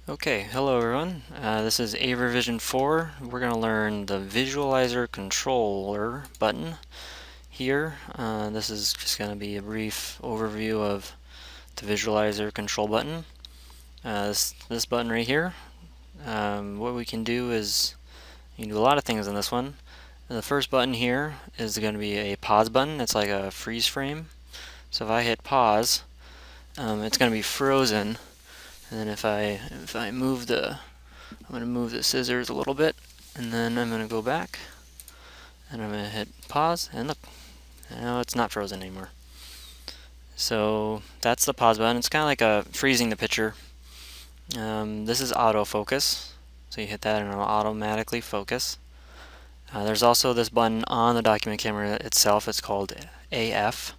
Okay, hello everyone. This is AverVision 4. We're going to learn the Visualizer Controller button here. This is just going to be a brief overview of the Visualizer Control button. This button right here, what we can do is, you can do a lot of things in this one. And the first button here is going to be a pause button. It's like a freeze frame. So if I hit pause, it's going to be frozen. And then if I move I'm going to move the scissors a little bit, and then I'm going to go back, and I'm going to hit pause, and look, now it's not frozen anymore. So that's the pause button. It's kind of like freezing the picture. This is autofocus, so you hit that and it'll automatically focus. There's also this button on the document camera itself. It's called AF.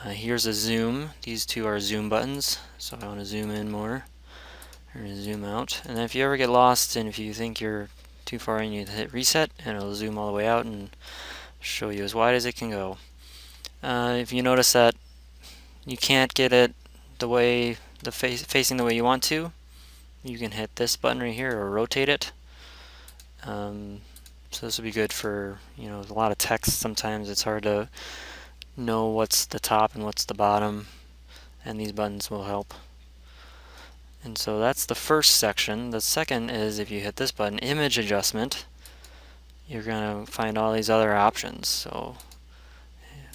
Here's a zoom. These two are zoom buttons, so if I want to zoom in more, I'm going to zoom out. And then if you ever get lost and if you think you're too far in, you hit reset and it'll zoom all the way out and show you as wide as it can go. If you notice that you can't get it facing the way you want to, you can hit this button right here or rotate it. So this will be good for, a lot of text. Sometimes it's hard to know what's the top and what's the bottom, and these buttons will help. And so that's the first section. The second is if you hit this button, image adjustment, you're going to find all these other options. So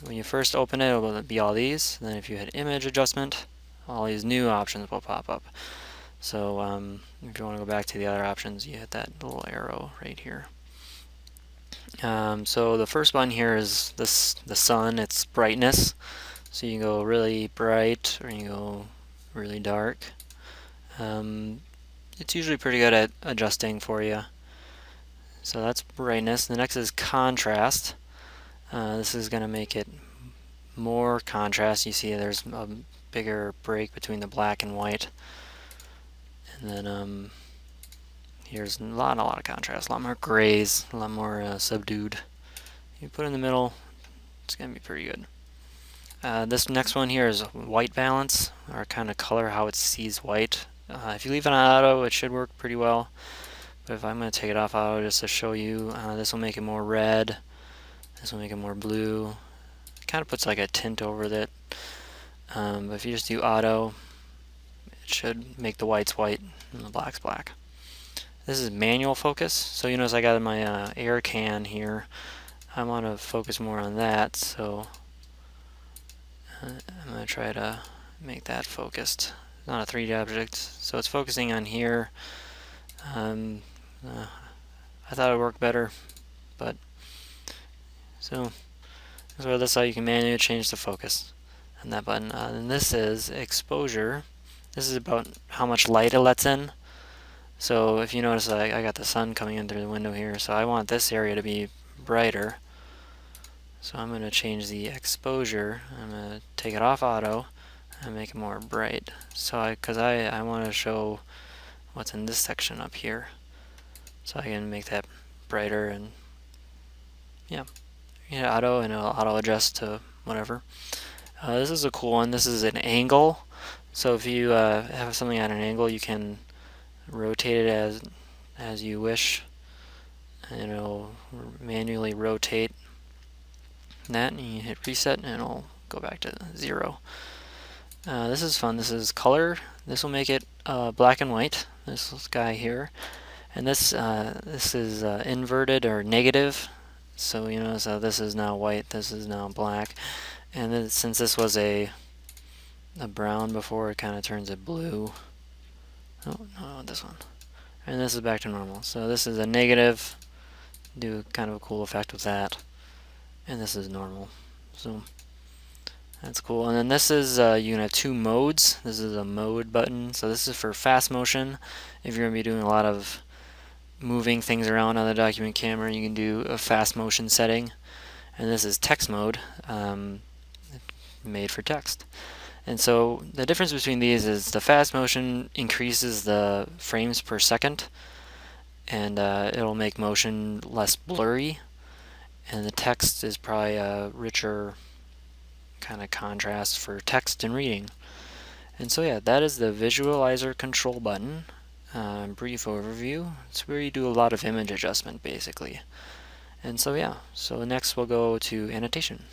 when you first open it, it will be all these. Then if you hit image adjustment, all these new options will pop up. So if you want to go back to the other options, you hit that little arrow right here. So the first button here is the sun, its brightness. So you can go really bright or you can go really dark. It's usually pretty good at adjusting for you. So that's brightness. The next is contrast. This is going to make it more contrast. You see there's a bigger break between the black and white. And then here's a lot of contrast, a lot more grays, a lot more subdued. You put it in the middle, it's going to be pretty good. This next one here is white balance, or kind of color how it sees white. If you leave it on auto, it should work pretty well. But if I'm going to take it off auto just to show you, this will make it more red. This will make it more blue. It kind of puts like a tint over it. But if you just do auto, it should make the whites white and the blacks black. This is manual focus. So you notice I got my air can here. I want to focus more on that. So I'm going to try to make that focused. It's not a 3D object, so it's focusing on here. I thought it would work better, but so that's how you can manually change the focus on that button. And this is exposure. This is about how much light it lets in. So if you notice, I got the sun coming in through the window here, so I want this area to be brighter. So I'm going to change the exposure. I'm going to take it off auto and make it more bright. So because I want to show what's in this section up here. So I can make that brighter, and yeah, auto, and it'll auto adjust to whatever. This is a cool one. This is an angle. So if you have something at an angle, you can rotate it as you wish, and it'll manually rotate that, and you hit reset and it'll go back to 0. This is fun. This is color. This will make it black and white, this guy here. And this is inverted or negative. So so this is now white, this is now black. And then since this was a brown before, it kind of turns it blue. Oh, no, this one. And this is back to normal. So this is a negative. Do kind of a cool effect with that. And this is normal. So that's cool. And then this is, you can have 2 modes. This is a mode button. So this is for fast motion. If you're going to be doing a lot of moving things around on the document camera, you can do a fast motion setting. And this is text mode, made for text. And so the difference between these is the fast motion increases the frames per second, and it'll make motion less blurry. And the text is probably a richer kind of contrast for text and reading. And so yeah, that is the Visualizer Control button. brief overview. It's where you do a lot of image adjustment basically. And so yeah, so next we'll go to annotation.